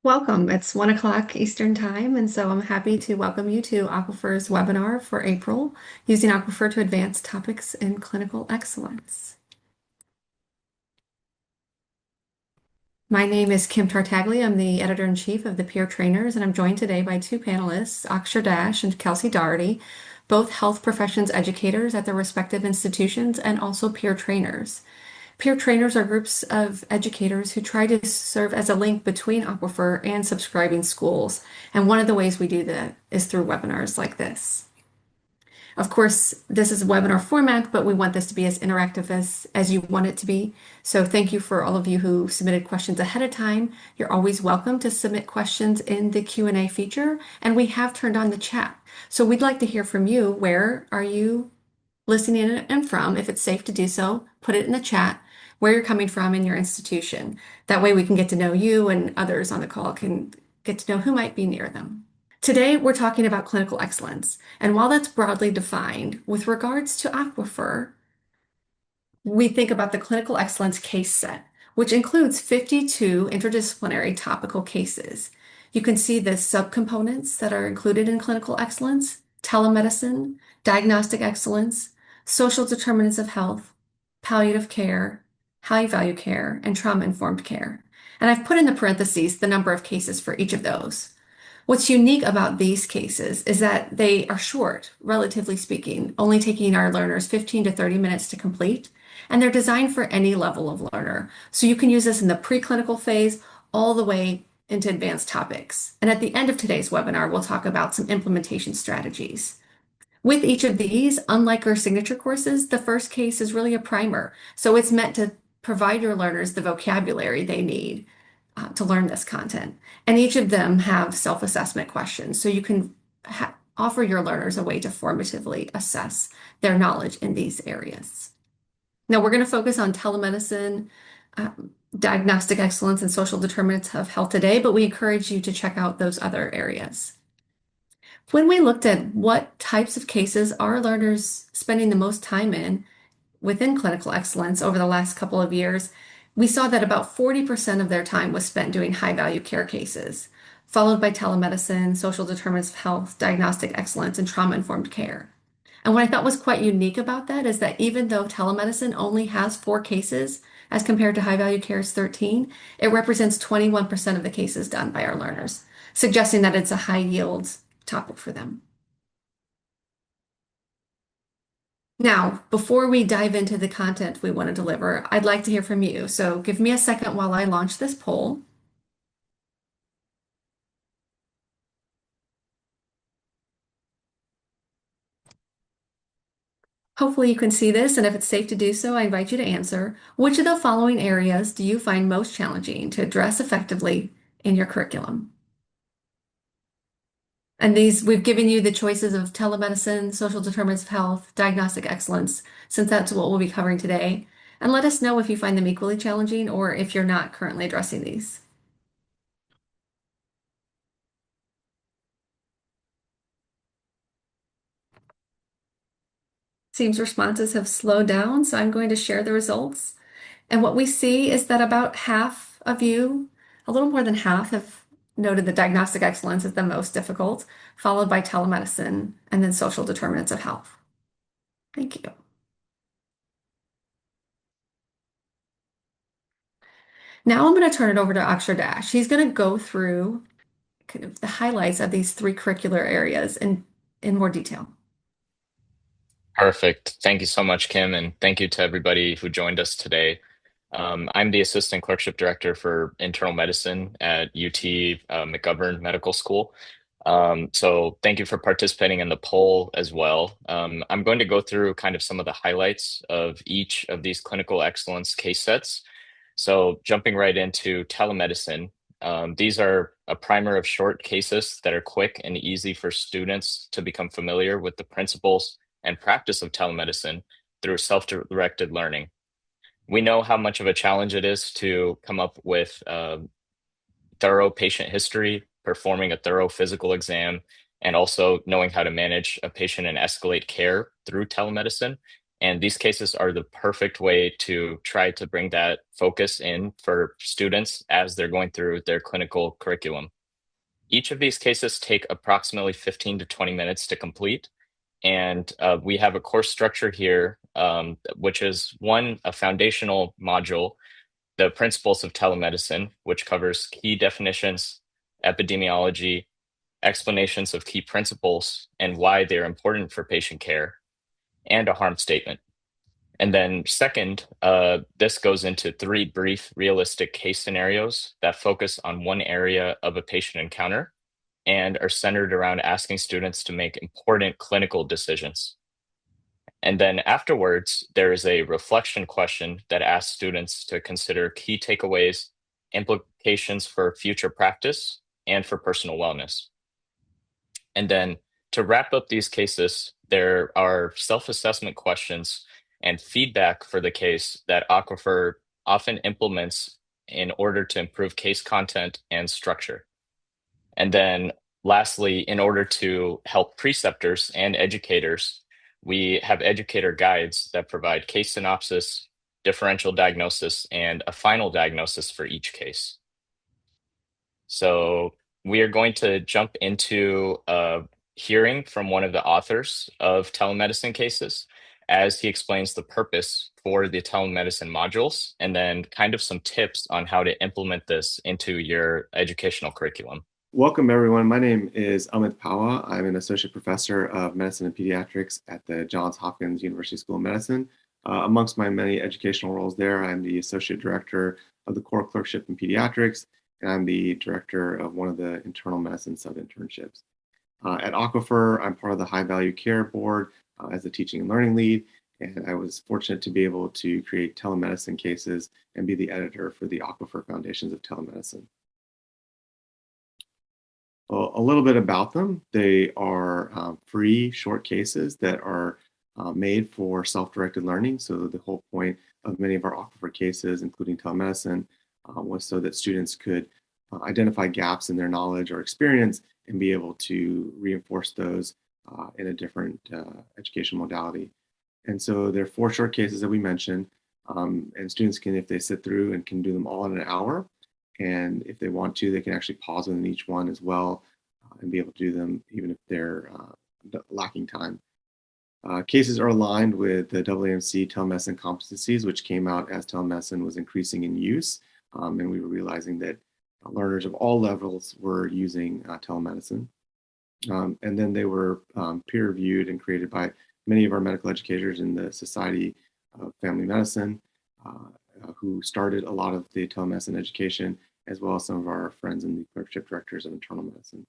Welcome. It's 1 o'clock Eastern Time, and so I'm happy to welcome you to Aquifer's webinar for April, using Aquifer to advance topics in clinical excellence. My name is Kim Tartaglia. I'm the editor-in-chief of the Peer Trainers, and I'm joined today by two panelists, Akshay Dash and Kelsey Doherty, both health professions educators at their respective institutions and also peer trainers. Peer trainers are groups of educators who try to serve as a link between Aquifer and subscribing schools. And one of the ways we do that is through webinars like this. Of course, this is a webinar format, but we want this to be as interactive as you want it to be. So thank you for all of you who submitted questions ahead of time. You're always welcome to submit questions in the Q&A feature, and we have turned on the chat. So we'd like to hear from you. Where are you listening in and from? If it's safe to do so, put it in the chat where you're coming from in your institution. That way we can get to know you and others on the call can get to know who might be near them. Today, we're talking about clinical excellence. And while that's broadly defined, with regards to Aquifer, we think about the clinical excellence case set, which includes 52 interdisciplinary topical cases. You can see the subcomponents that are included in clinical excellence: telemedicine, diagnostic excellence, social determinants of health, palliative care, high value care, and trauma-informed care. And I've put in the parentheses the number of cases for each of those. What's unique about these cases is that they are short, relatively speaking, only taking our learners 15 to 30 minutes to complete, and they're designed for any level of learner. So you can use this in the preclinical phase all the way into advanced topics. And at the end of today's webinar, we'll talk about some implementation strategies. With each of these, unlike our signature courses, the first case is really a primer. So it's meant to provide your learners the vocabulary they need to learn this content. And each of them have self-assessment questions. So you can offer your learners a way to formatively assess their knowledge in these areas. Now we're going to focus on telemedicine, diagnostic excellence, and social determinants of health today, but we encourage you to check out those other areas. When we looked at what types of cases are learners spending the most time in within clinical excellence over the last couple of years, we saw that about 40% of their time was spent doing high value care cases, followed by telemedicine, social determinants of health, diagnostic excellence, and trauma-informed care. And what I thought was quite unique about that is that even though telemedicine only has 4 cases, as compared to high value care's 13, it represents 21% of the cases done by our learners, suggesting that it's a high yield topic for them. Now, before we dive into the content we want to deliver, I'd like to hear from you. So give me a second while I launch this poll. Hopefully you can see this, and if it's safe to do so, I invite you to answer. Which of the following areas do you find most challenging to address effectively in your curriculum? And these, we've given you the choices of telemedicine, social determinants of health, diagnostic excellence, since that's what we'll be covering today. And let us know if you find them equally challenging or if you're not currently addressing these. Seems responses have slowed down, so I'm going to share the results. And what we see is that about half of you, a little more than half, have noted that diagnostic excellence is the most difficult, followed by telemedicine and then social determinants of health. Thank you. Now I'm going to turn it over to Akshay Dash. He's going to go through kind of the highlights of these 3 curricular areas in more detail. Perfect. Thank you so much, Kim, and thank you to everybody who joined us today. I'm the Assistant Clerkship Director for Internal Medicine at UT McGovern Medical School. So thank you for participating in the poll as well. I'm going to go through kind of some of the highlights of each of these clinical excellence case sets. So jumping right into telemedicine, these are a primer of short cases that are quick and easy for students to become familiar with the principles and practice of telemedicine through self-directed learning. We know how much of a challenge it is to come up with thorough patient history, performing a thorough physical exam, and also knowing how to manage a patient and escalate care through telemedicine. And these cases are the perfect way to try to bring that focus in for students as they're going through their clinical curriculum. Each of these cases take approximately 15 to 20 minutes to complete. And we have a course structure here, which is one, a foundational module, the principles of telemedicine, which covers key definitions, epidemiology, explanations of key principles, and why they're important for patient care, and a harm statement. And then second, this goes into three brief realistic case scenarios that focus on one area of a patient encounter and are centered around asking students to make important clinical decisions. And then afterwards, there is a reflection question that asks students to consider key takeaways, implications for future practice, and for personal wellness. And then to wrap up these cases, there are self-assessment questions and feedback for the case that Aquifer often implements in order to improve case content and structure. And then lastly, in order to help preceptors and educators, we have educator guides that provide case synopsis, differential diagnosis, and a final diagnosis for each case. So we are going to jump into a hearing from one of the authors of telemedicine cases as he explains the purpose for the telemedicine modules and then kind of some tips on how to implement this into your educational curriculum. Welcome, everyone. My name is Amit Pawa. I'm an associate professor of medicine and pediatrics at the Johns Hopkins University School of Medicine. Amongst my many educational roles there, I'm the associate director of the core clerkship in pediatrics, and I'm the director of one of the internal medicine sub-internships. At Aquifer, I'm part of the high value care board as the teaching and learning lead, and I was fortunate to be able to create telemedicine cases and be the editor for the Aquifer Foundations of Telemedicine. Well, a little bit about them. They are free short cases that are made for self-directed learning. So the whole point of many of our Aquifer cases, including telemedicine, was so that students could identify gaps in their knowledge or experience and be able to reinforce those in a different education modality. And so there are 4 short cases that we mentioned, and students can, if they sit through and can do them all in an hour, and if they want to, they can actually pause within each one as well and be able to do them even if they're lacking time. Cases are aligned with the AAMC telemedicine competencies, which came out as telemedicine was increasing in use. And we were realizing that learners of all levels were using telemedicine. And then they were peer reviewed and created by many of our medical educators in the Society of Family Medicine, who started a lot of the telemedicine education, as well as some of our friends in the clerkship directors of internal medicine.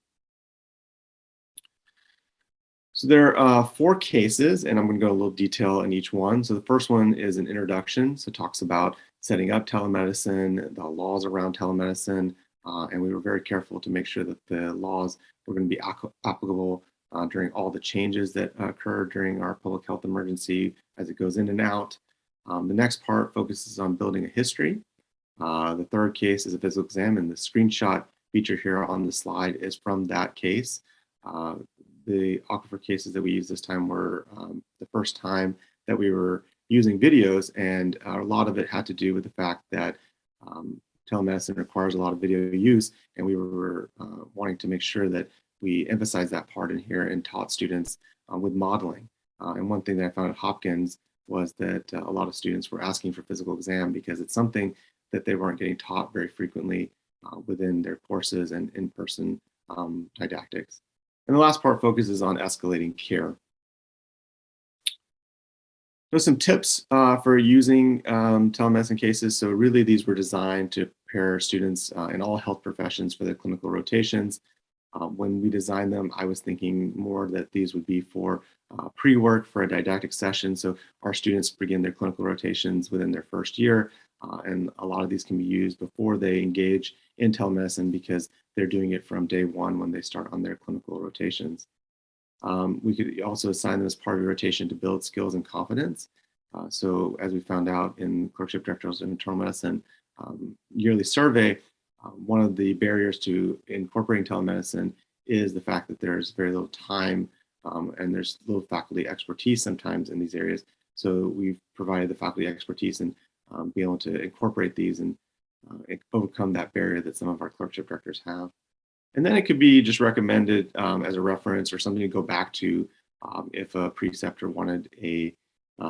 So there are 4 cases, and I'm going to go a little detail in each one. So the first one is an introduction. So it talks about setting up telemedicine, the laws around telemedicine, and we were very careful to make sure that the laws were going to be applicable during all the changes that occur during our public health emergency as it goes in and out. The next part focuses on building a history. The third case is a physical exam, and the screenshot featured here on the slide is from that case. The Aquifer cases that we used this time were the first time that we were using videos, and a lot of it had to do with the fact that telemedicine requires a lot of video use, and we were wanting to make sure that we emphasize that part in here and taught students with modeling. And one thing that I found at Hopkins was that a lot of students were asking for physical exam because it's something that they weren't getting taught very frequently within their courses and in-person didactics. And the last part focuses on escalating care. So some tips for using telemedicine cases. So really these were designed to prepare students in all health professions for their clinical rotations. When we designed them, I was thinking more that these would be for pre-work for a didactic session. So our students begin their clinical rotations within their first year. And a lot of these can be used before they engage in telemedicine because they're doing it from day one when they start on their clinical rotations. We could also assign them as part of the rotation to build skills and confidence. So as we found out in clerkship directors of internal medicine yearly survey, one of the barriers to incorporating telemedicine is the fact that there's very little time and there's little faculty expertise sometimes in these areas. So we've provided the faculty expertise and be able to incorporate these and overcome that barrier that some of our clerkship directors have. And then it could be just recommended as a reference or something to go back to if a preceptor wanted a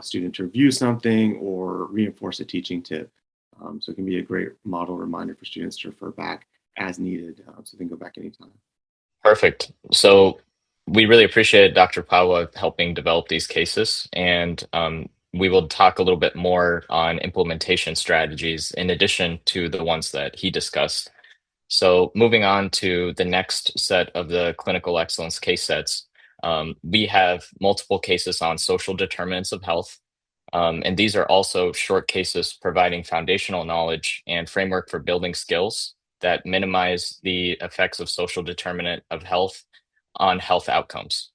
student to review something or reinforce a teaching tip. So it can be a great model reminder for students to refer back as needed, so they can go back anytime. Perfect. So we really appreciate Dr. Pawa helping develop these cases, and we will talk a little bit more on implementation strategies in addition to the ones that he discussed. So moving on to the next set of the clinical excellence case sets, we have multiple cases on social determinants of health. And these are also short cases providing foundational knowledge and framework for building skills that minimize the effects of social determinant of health on health outcomes.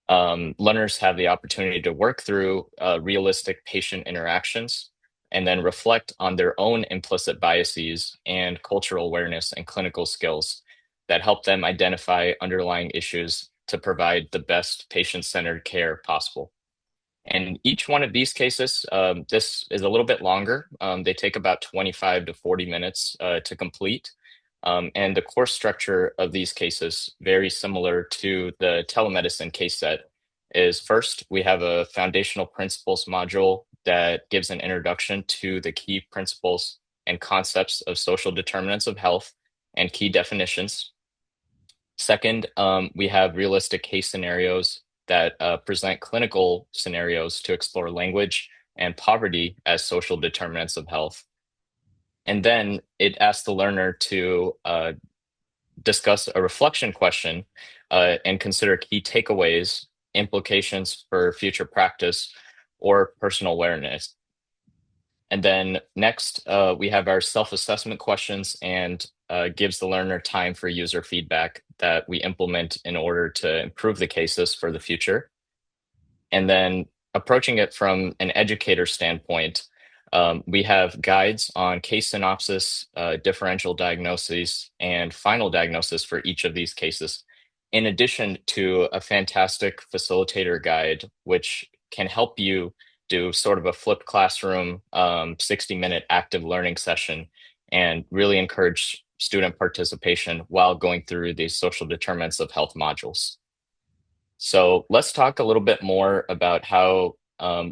Learners have the opportunity to work through realistic patient interactions and then reflect on their own implicit biases and cultural awareness and clinical skills that help them identify underlying issues to provide the best patient-centered care possible. And each one of these cases, this is a little bit longer. They take about 25 to 40 minutes to complete. And the course structure of these cases, very similar to the telemedicine case set, is first, we have a foundational principles module that gives an introduction to the key principles and concepts of social determinants of health and key definitions. Second, we have realistic case scenarios that present clinical scenarios to explore language and poverty as social determinants of health. And then it asks the learner to discuss a reflection question and consider key takeaways, implications for future practice, or personal awareness. And then next, we have our self-assessment questions and gives the learner time for user feedback that we implement in order to improve the cases for the future. And then approaching it from an educator standpoint, we have guides on case synopsis, differential diagnoses, and final diagnosis for each of these cases, in addition to a fantastic facilitator guide, which can help you do sort of a flipped classroom 60-minute active learning session and really encourage student participation while going through these social determinants of health modules. So let's talk a little bit more about how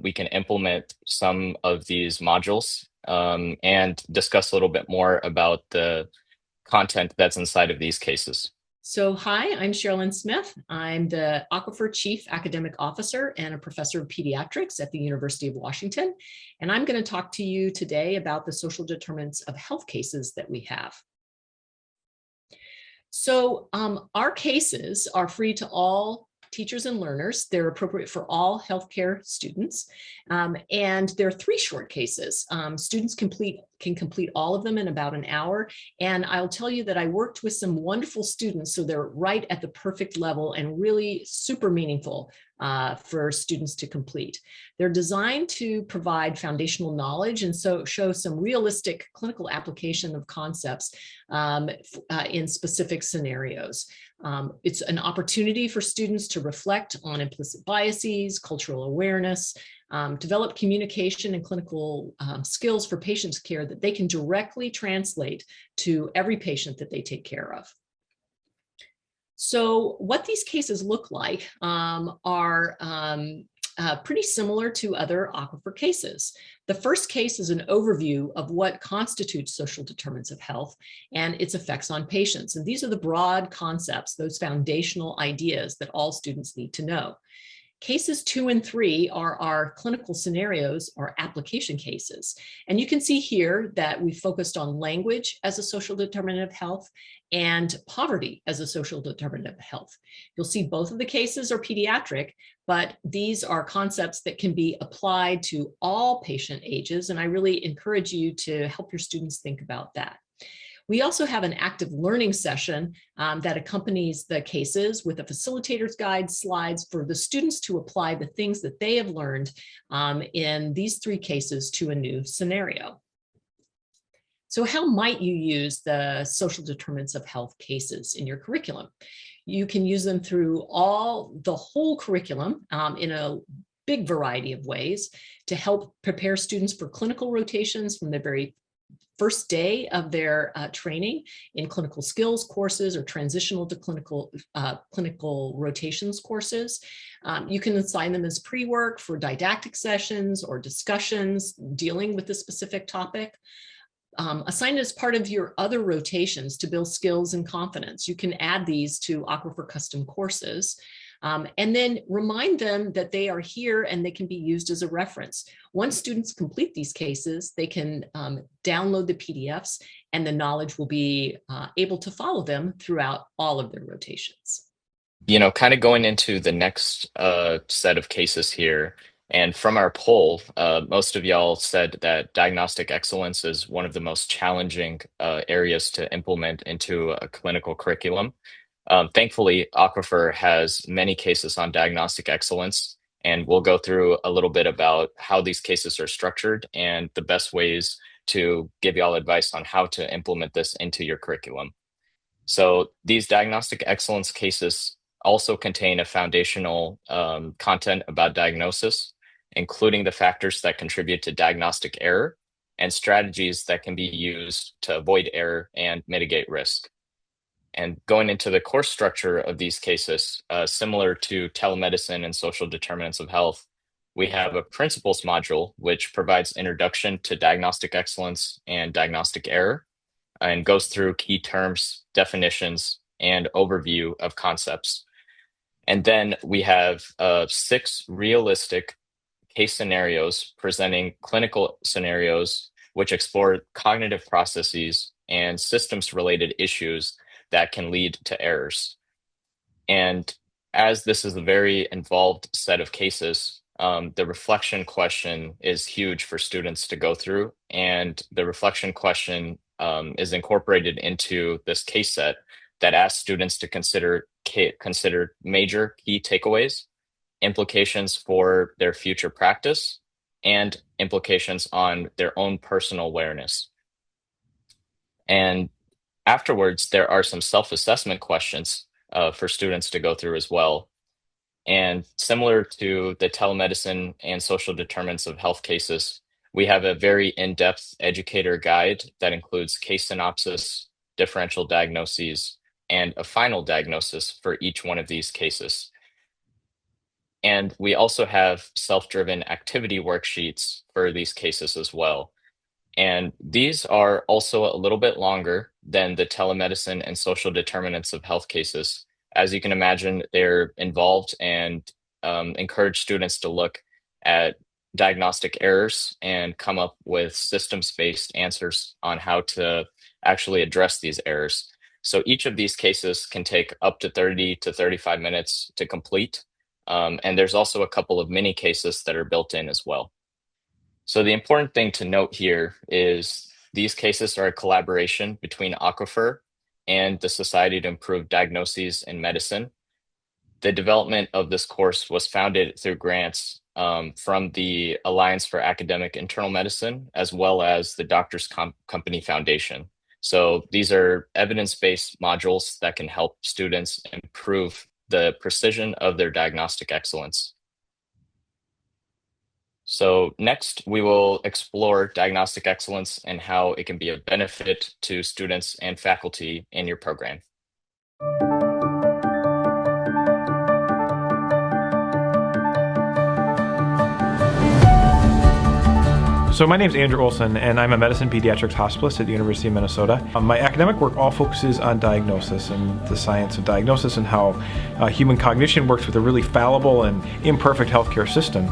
we can implement some of these modules and discuss a little bit more about the content that's inside of these cases. So hi, I'm Sherilyn Smith. I'm the Aquifer Chief Academic Officer and a professor of pediatrics at the University of Washington. And I'm going to talk to you today about the social determinants of health cases that we have. So our cases are free to all teachers and learners. They're appropriate for all healthcare students. And there are 3 short cases. Students can complete all of them in about an hour. And I'll tell you that I worked with some wonderful students, so they're right at the perfect level and really super meaningful for students to complete. They're designed to provide foundational knowledge and so show some realistic clinical application of concepts in specific scenarios. It's an opportunity for students to reflect on implicit biases, cultural awareness, develop communication and clinical skills for patients' care that they can directly translate to every patient that they take care of. So what these cases look like are pretty similar to other Aquifer cases. The first case is an overview of what constitutes social determinants of health and its effects on patients. And these are the broad concepts, those foundational ideas that all students need to know. Cases 2 and 3 are our clinical scenarios or application cases. And you can see here that we focused on language as a social determinant of health and poverty as a social determinant of health. You'll see both of the cases are pediatric, but these are concepts that can be applied to all patient ages. And I really encourage you to help your students think about that. We also have an active learning session that accompanies the cases with a facilitator's guide, slides for the students to apply the things that they have learned in these 3 cases to a new scenario. So how might you use the social determinants of health cases in your curriculum? You can use them through the whole curriculum in a big variety of ways to help prepare students for clinical rotations from the very first day of their training in clinical skills courses or transitional to clinical rotations courses. You can assign them as pre-work for didactic sessions or discussions dealing with the specific topic. Assign it as part of your other rotations to build skills and confidence. You can add these to Aquifer custom courses. And then remind them that they are here and they can be used as a reference. Once students complete these cases, they can download the PDFs and the knowledge will be able to follow them throughout all of their rotations. You know, kind of going into the next set of cases here, and from our poll, most of y'all said that diagnostic excellence is one of the most challenging areas to implement into a clinical curriculum. Thankfully, Aquifer has many cases on diagnostic excellence, and we'll go through a little bit about how these cases are structured and the best ways to give y'all advice on how to implement this into your curriculum. So these diagnostic excellence cases also contain a foundational content about diagnosis, including the factors that contribute to diagnostic error and strategies that can be used to avoid error and mitigate risk. And going into the course structure of these cases, similar to telemedicine and social determinants of health, we have a principles module, which provides introduction to diagnostic excellence and diagnostic error, and goes through key terms, definitions, and overview of concepts. And then we have 6 realistic case scenarios presenting clinical scenarios which explore cognitive processes and systems-related issues that can lead to errors. And as this is a very involved set of cases, the reflection question is huge for students to go through. And the reflection question is incorporated into this case set that asks students to consider major key takeaways, implications for their future practice, and implications on their own personal awareness. And afterwards, there are some self-assessment questions for students to go through as well. And similar to the telemedicine and social determinants of health cases, we have a very in-depth educator guide that includes case synopsis, differential diagnoses, and a final diagnosis for each one of these cases. And we also have self-driven activity worksheets for these cases as well. And these are also a little bit longer than the telemedicine and social determinants of health cases. As you can imagine, they're involved and encourage students to look at diagnostic errors and come up with systems-based answers on how to actually address these errors. So each of these cases can take up to 30 to 35 minutes to complete. And there's also a couple of mini cases that are built in as well. So the important thing to note here is these cases are a collaboration between Aquifer and the Society to Improve Diagnoses in Medicine. The development of this course was founded through grants from the Alliance for Academic Internal Medicine, as well as the Doctors Company Foundation. So these are evidence-based modules that can help students improve the precision of their diagnostic excellence. So next, we will explore diagnostic excellence and how it can be of benefit to students and faculty in your program. So my name is Andrew Olson, and I'm a medicine pediatrics hospitalist at the University of Minnesota. My academic work all focuses on diagnosis and the science of diagnosis and how human cognition works with a really fallible and imperfect healthcare system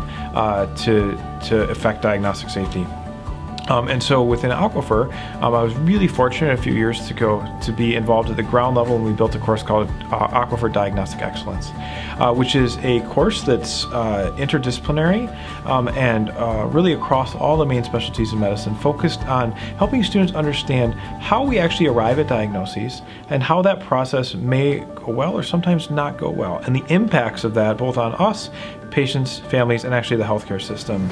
to affect diagnostic safety. And so within Aquifer, I was really fortunate a few years ago to be involved at the ground level, and we built a course called Aquifer Diagnostic Excellence, which is a course that's interdisciplinary and really across all the main specialties in medicine, focused on helping students understand how we actually arrive at diagnoses and how that process may go well or sometimes not go well, and the impacts of that both on us, patients, families, and actually the healthcare system.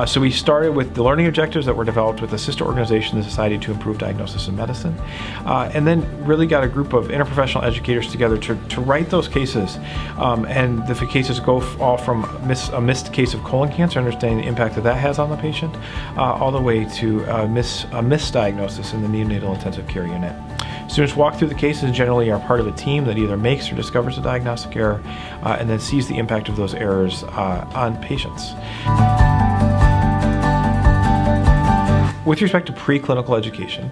So we started with the learning objectives that were developed with a sister organization, the Society to Improve Diagnosis in Medicine, and then really got a group of interprofessional educators together to write those cases. And the cases go all from a missed case of colon cancer, understanding the impact that has on the patient, all the way to a misdiagnosis in the neonatal intensive care unit. Students walk through the cases and generally are part of a team that either makes or discovers a diagnostic error and then sees the impact of those errors on patients. With respect to preclinical education,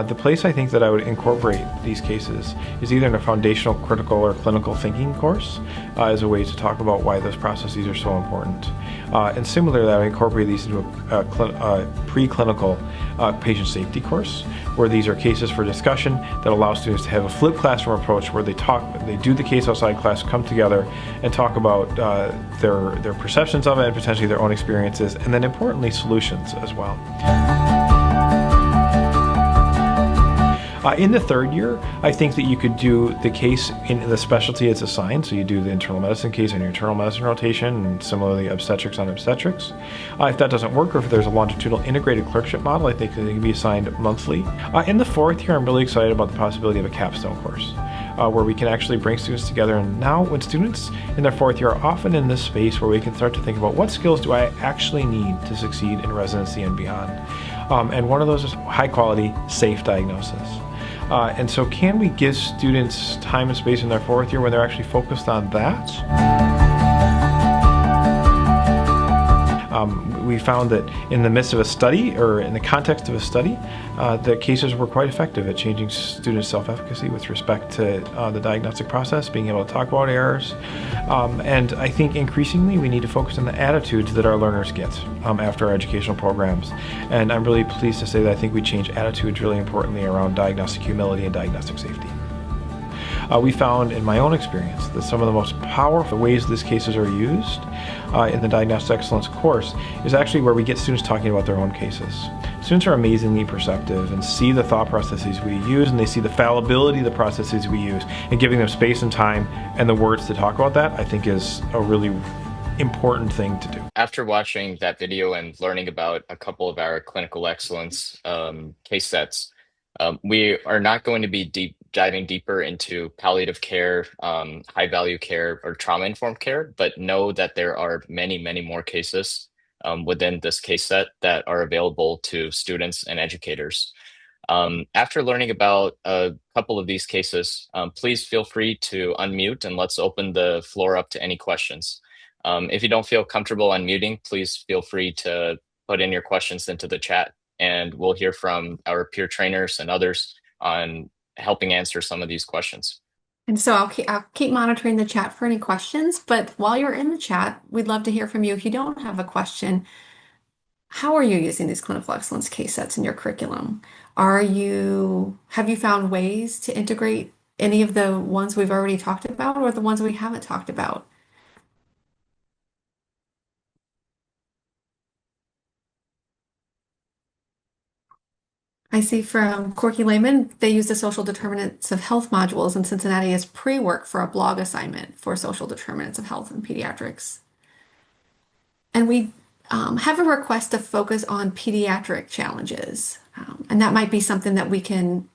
the place I think that I would incorporate these cases is either in a foundational critical or clinical thinking course as a way to talk about why those processes are so important. And similarly, I would incorporate these into a preclinical patient safety course, where these are cases for discussion that allow students to have a flipped classroom approach where they do the case outside class, come together and talk about their perceptions of it and potentially their own experiences, and then importantly, solutions as well. In the third year, I think that you could do the case in the specialty it's assigned. So you do the internal medicine case on your internal medicine rotation, and similarly obstetrics on obstetrics. If that doesn't work, or if there's a longitudinal integrated clerkship model, I think they can be assigned monthly. In the fourth year, I'm really excited about the possibility of a capstone course, where we can actually bring students together. And now when students in their fourth year are often in this space where we can start to think about what skills do I actually need to succeed in residency and beyond. And one of those is high quality, safe diagnosis. And so can we give students time and space in their fourth year when they're actually focused on that? We found that in the midst of a study, or in the context of a study, the cases were quite effective at changing students' self-efficacy with respect to the diagnostic process, being able to talk about errors. And I think increasingly we need to focus on the attitudes that our learners get after our educational programs. And I'm really pleased to say that I think we change attitudes really importantly around diagnostic humility and diagnostic safety. We found in my own experience that some of the most powerful ways these cases are used in the Diagnostic Excellence course is actually where we get students talking about their own cases. Students are amazingly perceptive and see the thought processes we use, and they see the fallibility of the processes we use, and giving them space and time and the words to talk about that, I think, is a really important thing to do. After watching that video and learning about a couple of our clinical excellence case sets, we are not going to be diving deeper into palliative care, high value care, or trauma informed care, but know that there are many, many more cases within this case set that are available to students and educators. After learning about a couple of these cases, please feel free to unmute and let's open the floor up to any questions. If you don't feel comfortable unmuting, please feel free to put in your questions into the chat, and we'll hear from our peer trainers and others on helping answer some of these questions. And so I'll keep monitoring the chat for any questions, but while you're in the chat, we'd love to hear from you. If you don't have a question, how are you using these clinical excellence case sets in your curriculum? Have you found ways to integrate any of the ones we've already talked about or the ones we haven't talked about? I see from Corky Lehman, they use the social determinants of health modules in Cincinnati as pre-work for a blog assignment for social determinants of health in pediatrics. And we have a request to focus on pediatric challenges. And that might be something that we can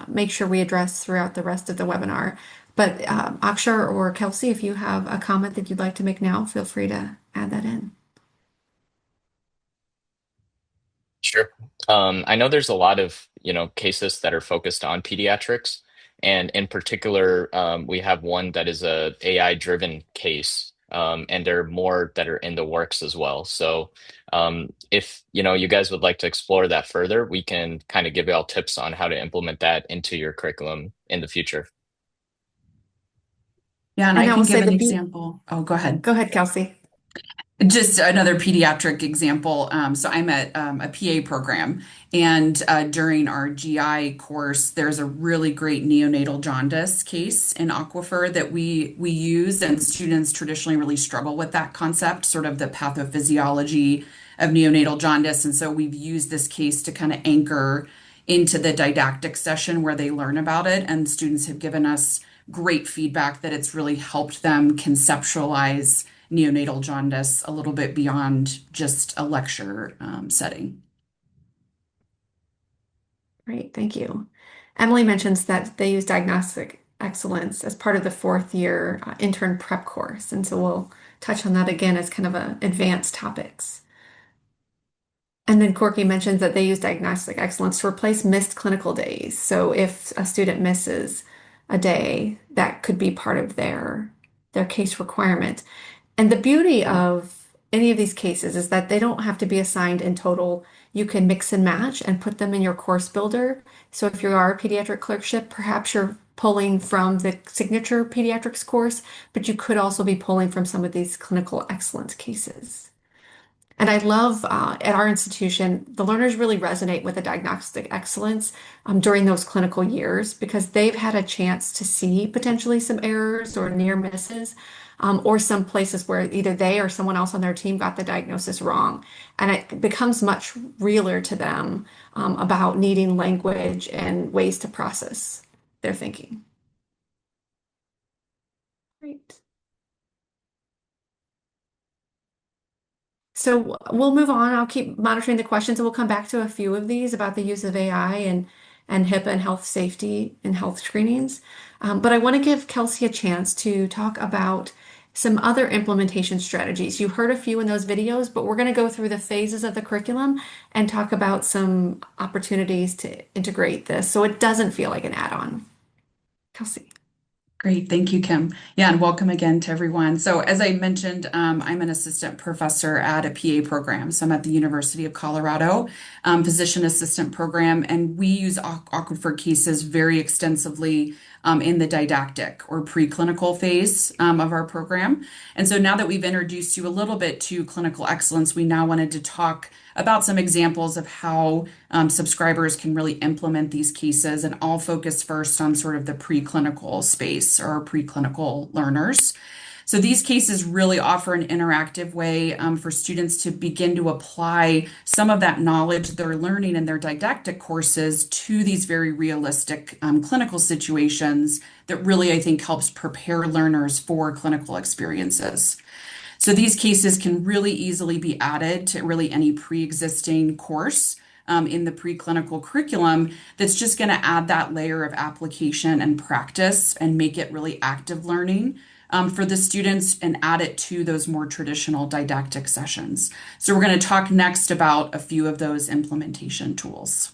make sure we address throughout the rest of the webinar. But Akshay or Kelsey, if you have a comment that you'd like to make now, feel free to add that in. Sure. I know there's a lot of, cases that are focused on pediatrics, and in particular, we have one that is a AI-driven case, and there are more that are in the works as well. So, if you guys would like to explore that further, we can kind of give you all tips on how to implement that into your curriculum in the future. Yeah, and And I I will can say give an the example. Oh, go ahead. Go ahead, Kelsey. Just another pediatric example. So I'm at a PA program, and during our GI course, there's a really great neonatal jaundice case in Aquifer that we use, and students traditionally really struggle with that concept, sort of the pathophysiology of neonatal jaundice. And so we've used this case to kind of anchor into the didactic session where they learn about it, and students have given us great feedback that it's really helped them conceptualize neonatal jaundice a little bit beyond just a lecture setting. Great, thank you. Emily mentions that they use diagnostic excellence as part of the fourth year intern prep course. And so we'll touch on that again as kind of advanced topics. And then Corky mentions that they use diagnostic excellence to replace missed clinical days. So if a student misses a day, that could be part of their case requirement. And the beauty of any of these cases is that they don't have to be assigned in total. You can mix and match and put them in your course builder. So if you are a pediatric clerkship, perhaps you're pulling from the signature pediatrics course, but you could also be pulling from some of these clinical excellence cases. And I love at our institution, the learners really resonate with the diagnostic excellence during those clinical years because they've had a chance to see potentially some errors or near misses, or some places where either they or someone else on their team got the diagnosis wrong. And it becomes much realer to them about needing language and ways to process their thinking. Great. So we'll move on. I'll keep monitoring the questions and we'll come back to a few of these about the use of AI and HIPAA and health safety and health screenings. But I want to give Kelsey a chance to talk about some other implementation strategies. You heard a few in those videos, but we're going to go through the phases of the curriculum and talk about some opportunities to integrate this so it doesn't feel like an add-on. Kelsey. Great. Thank you, Kim. Yeah, and welcome again to everyone. So as I mentioned, I'm an assistant professor at a PA program. So I'm at the University of Colorado, physician assistant program, and we use Aquifer cases very extensively in the didactic or preclinical phase of our program. And so now that we've introduced you a little bit to clinical excellence, we now wanted to talk about some examples of how subscribers can really implement these cases. And I'll focus first on sort of the preclinical space or preclinical learners. So these cases really offer an interactive way for students to begin to apply some of that knowledge they're learning in their didactic courses to these very realistic clinical situations that really, I think, helps prepare learners for clinical experiences. So these cases can really easily be added to really any pre-existing course in the preclinical curriculum that's just going to add that layer of application and practice and make it really active learning for the students and add it to those more traditional didactic sessions. So we're going to talk next about a few of those implementation tools.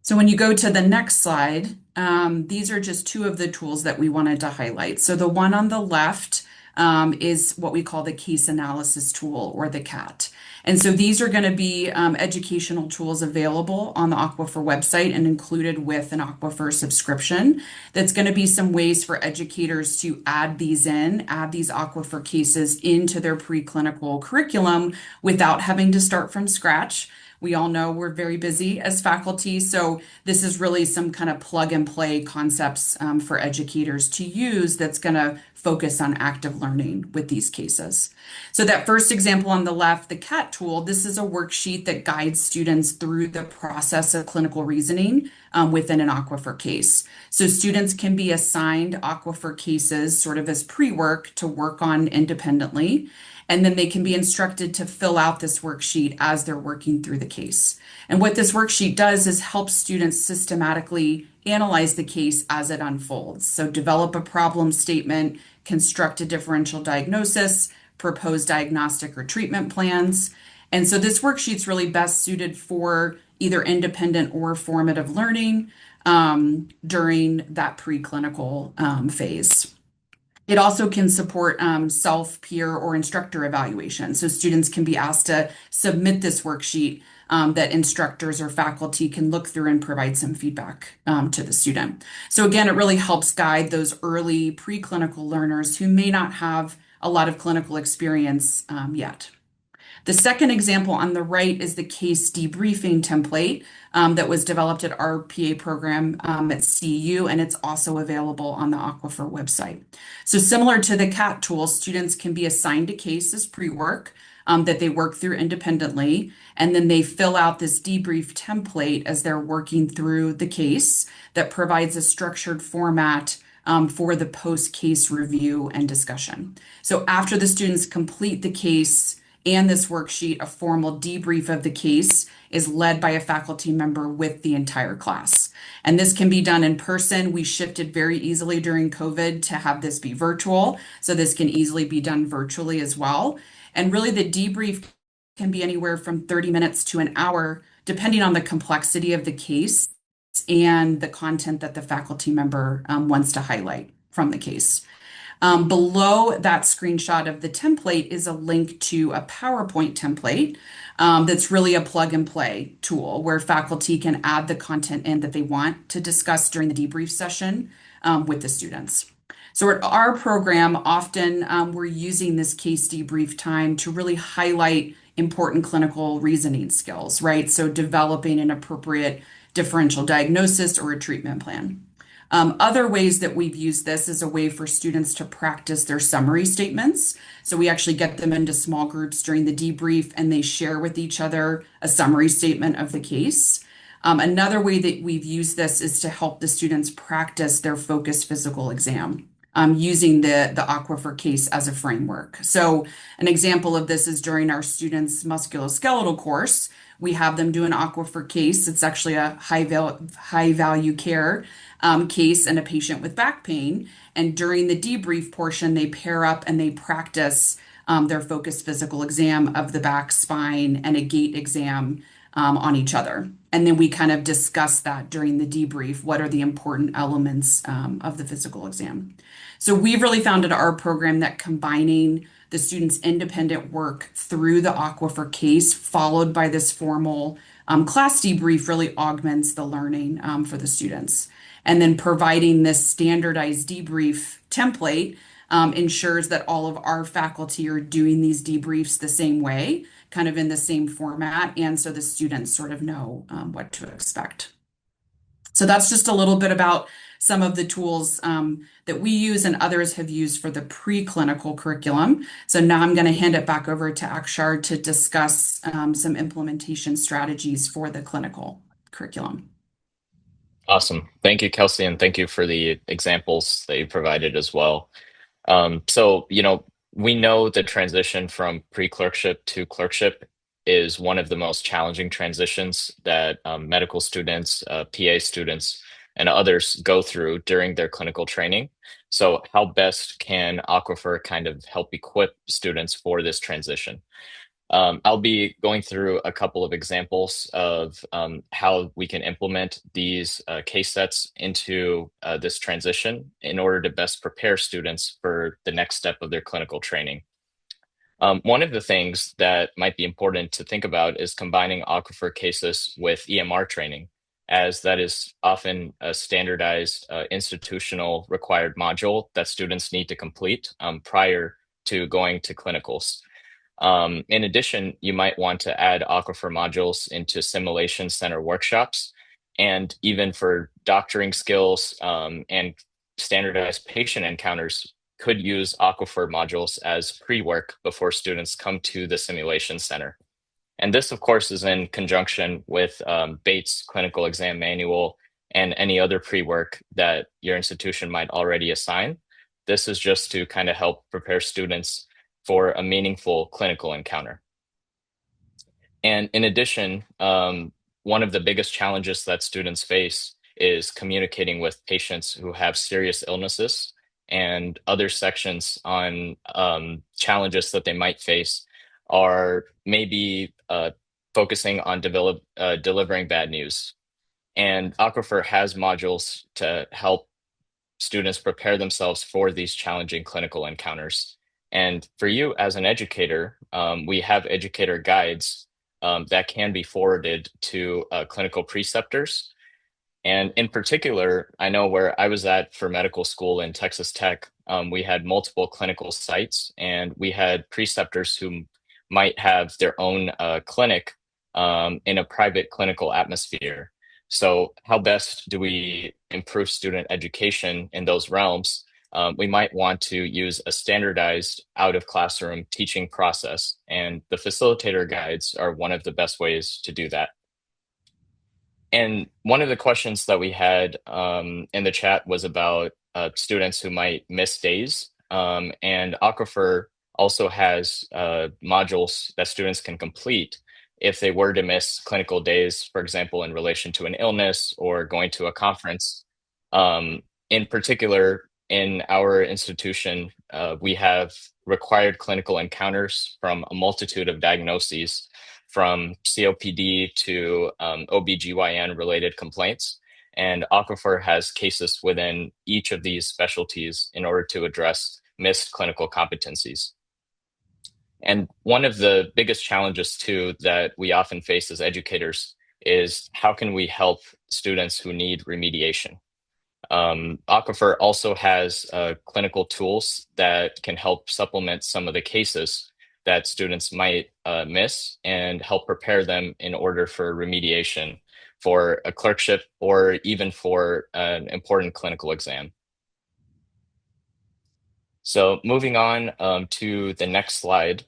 So when you go to the next slide, these are just two of the tools that we wanted to highlight. So the one on the left is what we call the case analysis tool or the CAT. And so these are going to be educational tools available on the Aquifer website and included with an Aquifer subscription. That's going to be some ways for educators to add these Aquifer cases into their preclinical curriculum without having to start from scratch. We all know we're very busy as faculty, so this is really some kind of plug and play concepts for educators to use that's going to focus on active learning with these cases. So that first example on the left, the CAT tool, this is a worksheet that guides students through the process of clinical reasoning within an Aquifer case. So students can be assigned Aquifer cases sort of as pre-work to work on independently. And then they can be instructed to fill out this worksheet as they're working through the case. And what this worksheet does is help students systematically analyze the case as it unfolds. So develop a problem statement, construct a differential diagnosis, propose diagnostic or treatment plans. And so this worksheet's really best suited for either independent or formative learning during that preclinical phase. It also can support self, peer, or instructor evaluation. So students can be asked to submit this worksheet that instructors or faculty can look through and provide some feedback to the student. So again, it really helps guide those early preclinical learners who may not have a lot of clinical experience yet. The second example on the right is the case debriefing template that was developed at our PA program at CU, and it's also available on the Aquifer website. So similar to the CAT tool, students can be assigned a case as pre-work that they work through independently, and then they fill out this debrief template as they're working through the case that provides a structured format for the post-case review and discussion. So after the students complete the case and this worksheet, a formal debrief of the case is led by a faculty member with the entire class. And this can be done in person. We shifted very easily during COVID to have this be virtual. So this can easily be done virtually as well. And really the debrief can be anywhere from 30 minutes to an hour, depending on the complexity of the case and the content that the faculty member wants to highlight from the case. Below that screenshot of the template is a link to a PowerPoint template that's really a plug and play tool where faculty can add the content in that they want to discuss during the debrief session with the students. So at our program, often we're using this case debrief time to really highlight important clinical reasoning skills, right? So developing an appropriate differential diagnosis or a treatment plan. Other ways that we've used this is a way for students to practice their summary statements. So we actually get them into small groups during the debrief and they share with each other a summary statement of the case. Another way that we've used this is to help the students practice their focused physical exam. Using the Aquifer case as a framework. So an example of this is during our students' musculoskeletal course, we have them do an Aquifer case. It's actually a high value care case in a patient with back pain. And during the debrief portion, they pair up and they practice their focused physical exam of the back, spine, and a gait exam on each other. And then we kind of discuss that during the debrief. What are the important elements of the physical exam? So we've really found in our program that combining the students' independent work through the Aquifer case, followed by this formal class debrief, really augments the learning for the students. And then providing this standardized debrief template ensures that all of our faculty are doing these debriefs the same way, kind of in the same format. And so the students sort of know what to expect. So that's just a little bit about some of the tools that we use and others have used for the preclinical curriculum. So now I'm going to hand it back over to Akshar to discuss some implementation strategies for the clinical curriculum. Awesome. Thank you, Kelsey, and thank you for the examples that you provided as well. We know the transition from pre-clerkship to clerkship is one of the most challenging transitions that medical students, PA students, and others go through during their clinical training. So how best can Aquifer kind of help equip students for this transition? I'll be going through a couple of examples of how we can implement these case sets into this transition in order to best prepare students for the next step of their clinical training. One of the things that might be important to think about is combining Aquifer cases with EMR training, as that is often a standardized institutional required module that students need to complete prior to going to clinicals. In addition, you might want to add Aquifer modules into simulation center workshops, and even for doctoring skills and standardized patient encounters could use Aquifer modules as pre-work before students come to the simulation center. And this, of course, is in conjunction with Bates Clinical Exam Manual and any other pre-work that your institution might already assign. This is just to kind of help prepare students for a meaningful clinical encounter. And in addition, one of the biggest challenges that students face is communicating with patients who have serious illnesses, and other sections on challenges that they might face are maybe focusing on delivering bad news. And Aquifer has modules to help students prepare themselves for these challenging clinical encounters. And for you as an educator, we have educator guides that can be forwarded to clinical preceptors. And in particular, I know where I was at for medical school in Texas Tech, we had multiple clinical sites, and we had preceptors who might have their own clinic in a private clinical atmosphere. So how best do we improve student education in those realms? We might want to use a standardized out of classroom teaching process, and the facilitator guides are one of the best ways to do that. And one of the questions that we had in the chat was about students who might miss days. And Aquifer also has modules that students can complete if they were to miss clinical days, for example, in relation to an illness or going to a conference. In particular, in our institution, we have required clinical encounters from a multitude of diagnoses, from COPD to OBGYN related complaints. And Aquifer has cases within each of these specialties in order to address missed clinical competencies. And one of the biggest challenges, too, that we often face as educators is how can we help students who need remediation? Aquifer also has clinical tools that can help supplement some of the cases that students might miss and help prepare them in order for remediation for a clerkship or even for an important clinical exam. So moving on to the next slide,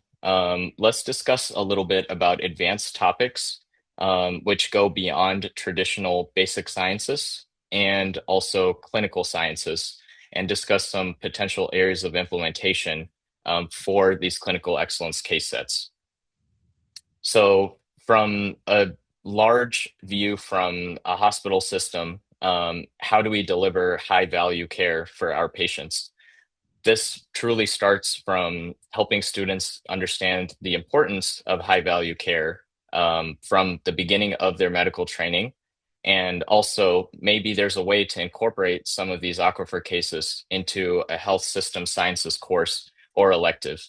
let's discuss a little bit about advanced topics, which go beyond traditional basic sciences and also clinical sciences, and discuss some potential areas of implementation for these clinical excellence case sets. So from a large view from a hospital system, how do we deliver high value care for our patients? This truly starts from helping students understand the importance of high value care from the beginning of their medical training. And also, maybe there's a way to incorporate some of these Aquifer cases into a health system sciences course or elective.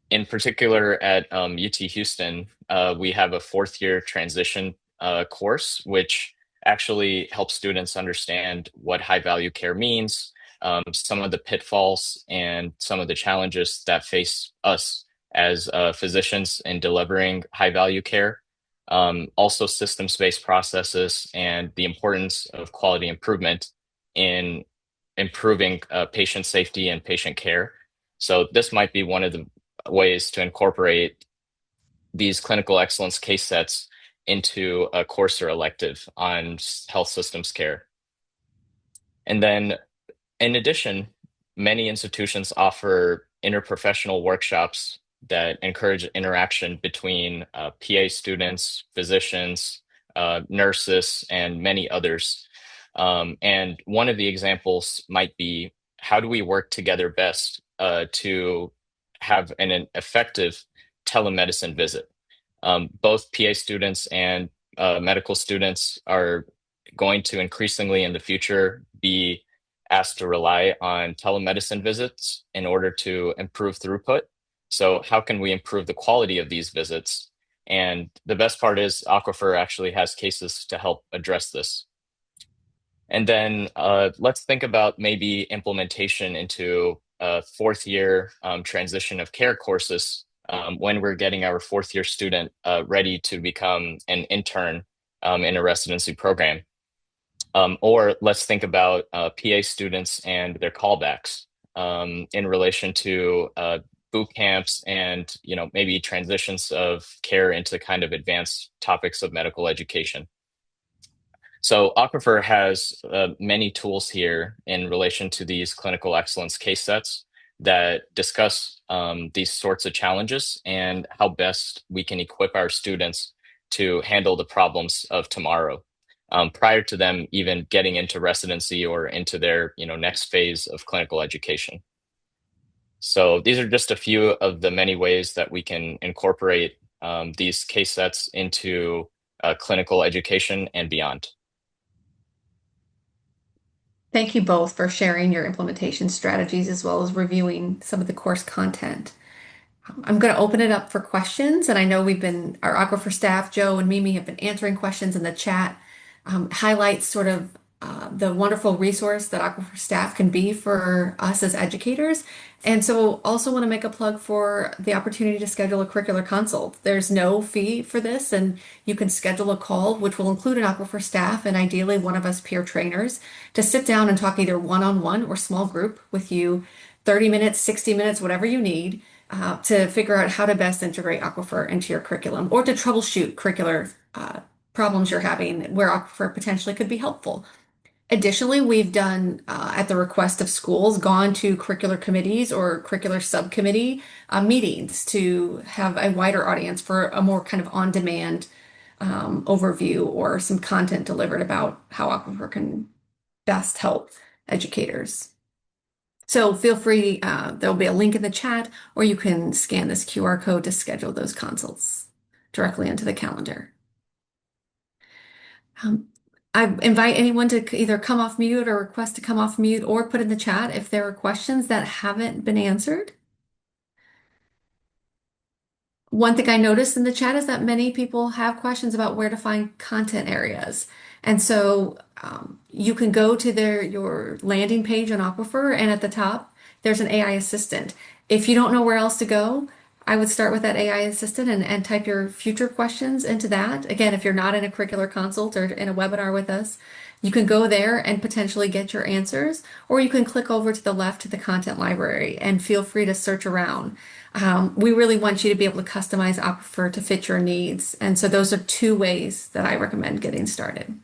In particular, at UT Houston, we have a fourth year transition course, which actually helps students understand what high value care means, some of the pitfalls and some of the challenges that face us as physicians in delivering high value care. Also, systems-based processes and the importance of quality improvement in improving patient safety and patient care. So this might be one of the ways to incorporate these clinical excellence case sets into a course or elective on health systems care. And then in addition, many institutions offer interprofessional workshops that encourage interaction between PA students, physicians, nurses, and many others. And one of the examples might be, how do we work together best to have an effective telemedicine visit? Both PA students and medical students are going to increasingly in the future be asked to rely on telemedicine visits in order to improve throughput. So how can we improve the quality of these visits? And the best part is Aquifer actually has cases to help address this. And then let's think about maybe implementation into a fourth year transition of care courses when we're getting our fourth year student ready to become an intern in a residency program. Or let's think about PA students and their callbacks in relation to boot camps and maybe transitions of care into kind of advanced topics of medical education. So Aquifer has many tools here in relation to these clinical excellence case sets that discuss these sorts of challenges and how best we can equip our students to handle the problems of tomorrow prior to them even getting into residency or into their next phase of clinical education. So these are just a few of the many ways that we can incorporate these case sets into clinical education and beyond. Thank you both for sharing your implementation strategies as well as reviewing some of the course content. I'm going to open it up for questions, and I know our Aquifer staff, Joe and Mimi, have been answering questions in the chat. Highlights sort of the wonderful resource that Aquifer staff can be for us as educators. And so also want to make a plug for the opportunity to schedule a curricular consult. There's no fee for this, and you can schedule a call, which will include an Aquifer staff and ideally one of us peer trainers to sit down and talk either one-on-one or small group with you, 30 minutes, 60 minutes, whatever you need, to figure out how to best integrate Aquifer into your curriculum or to troubleshoot curricular problems you're having where Aquifer potentially could be helpful. Additionally, we've done, at the request of schools, gone to curricular committees or curricular subcommittee meetings to have a wider audience for a more kind of on-demand overview or some content delivered about how Aquifer can best help educators. So feel free, there'll be a link in the chat, or you can scan this QR code to schedule those consults directly into the calendar. Um, I invite anyone to either come off mute or request to come off mute or put in the chat if there are questions that haven't been answered. One thing I noticed in the chat is that many people have questions about where to find content areas. And so you can go to your landing page on Aquifer, and at the top, there's an AI assistant. If you don't know where else to go, I would start with that AI assistant and type your future questions into that. Again, if you're not in a curricular consult or in a webinar with us, you can go there and potentially get your answers, or you can click over to the left to the content library and feel free to search around. We really want you to be able to customize Aquifer to fit your needs. And so those are two ways that I recommend getting started.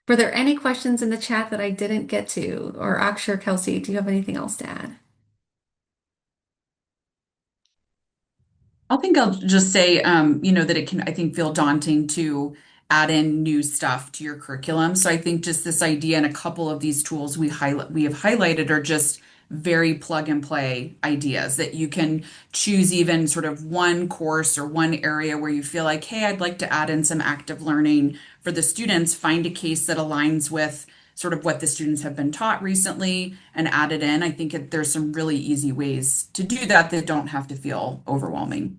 Were there any questions in the chat that I didn't get to? Or Akshay, Kelsey, do you have anything else to add? I think I'll just say, that it can, I think, feel daunting to add in new stuff to your curriculum. So I think just this idea and a couple of these tools we have highlighted are just very plug and play ideas that you can choose even sort of one course or one area where you feel like, hey, I'd like to add in some active learning for the students, find a case that aligns with sort of what the students have been taught recently and add it in. I think there's some really easy ways to do that that don't have to feel overwhelming.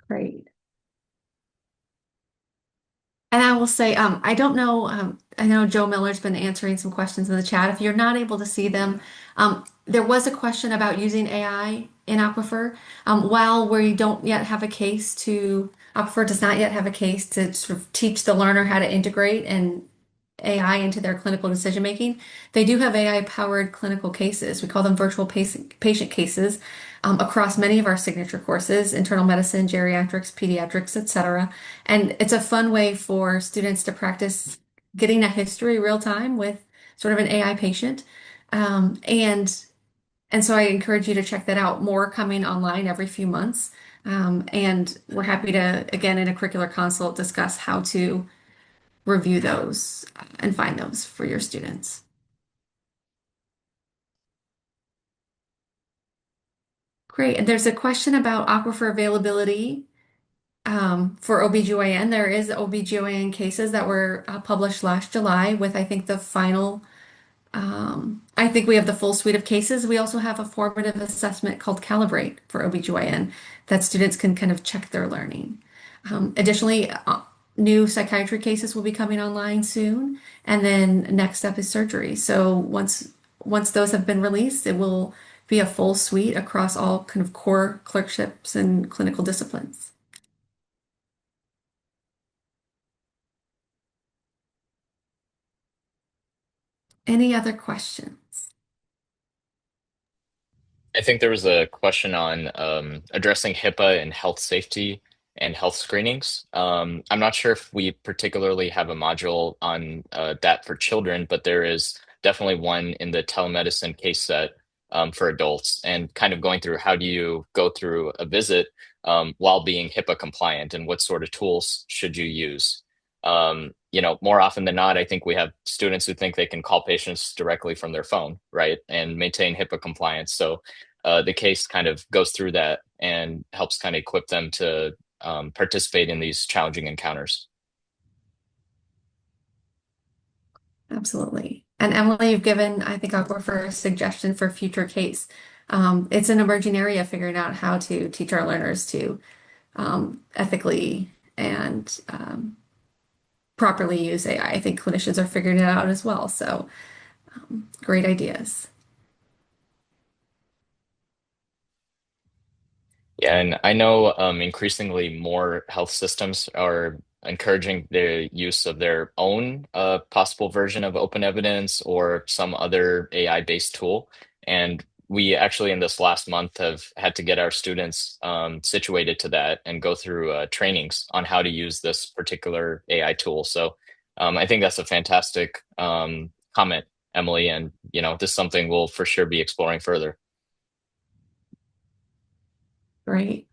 Great. And I will say, I don't know, I know Joe Miller's been answering some questions in the chat. If you're not able to see them, there was a question about using AI in Aquifer. While we don't yet have a case Aquifer does not yet have a case to sort of teach the learner how to integrate and AI into their clinical decision making. They do have AI powered clinical cases. We call them virtual patient cases across many of our signature courses, internal medicine, geriatrics, pediatrics, etc. And it's a fun way for students to practice getting a history real time with sort of an AI patient. Um, and and so I encourage you to check that out. More coming online every few months. And we're happy to, again, in a curricular consult, discuss how to review those and find those for your students. Great. And there's a question about Aquifer availability for OBGYN. There is OBGYN cases that were published last July with, I think, the final I think we have the full suite of cases. We also have a formative assessment called Calibrate for OBGYN that students can kind of check their learning. Additionally, new psychiatry cases will be coming online soon, and then next up is surgery. So once those have been released, it will be a full suite across all kind of core clerkships and clinical disciplines. Any other questions? I think there was a question on addressing HIPAA and health safety and health screenings. I'm not sure if we particularly have a module on that for children, but there is definitely one in the telemedicine case set for adults, and kind of going through how do you go through a visit while being HIPAA compliant, and what sort of tools should you use. More often than not, I think we have students who think they can call patients directly from their phone, right, and maintain HIPAA compliance. So the case kind of goes through that and helps kind of equip them to participate in these challenging encounters. Absolutely. And Emily, you've given, I think, Aquifer a suggestion for future case. It's an emerging area figuring out how to teach our learners to ethically and properly use AI. I think clinicians are figuring it out as well. So great ideas. Yeah, and I know increasingly more health systems are encouraging the use of their own possible version of open evidence or some other AI-based tool. And we actually in this last month have had to get our students situated to that and go through trainings on how to use this particular AI tool. So I think that's a fantastic comment, Emily, and this is something we'll for sure be exploring further. Great.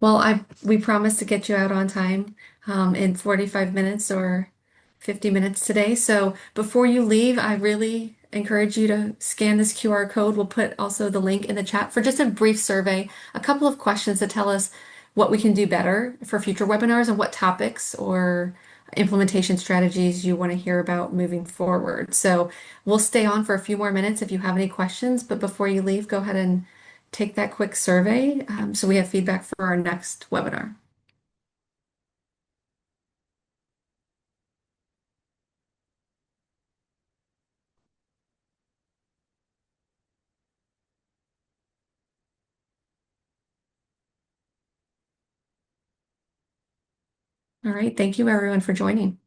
Well, we promised to get you out on time in 45 minutes or 50 minutes today. So before you leave, I really encourage you to scan this QR code. We'll put also the link in the chat for just a brief survey, a couple of questions to tell us what we can do better for future webinars and what topics or implementation strategies you want to hear about moving forward. So we'll stay on for a few more minutes if you have any questions, but before you leave, go ahead and take that quick survey so we have feedback for our next webinar. All right, thank you everyone for joining.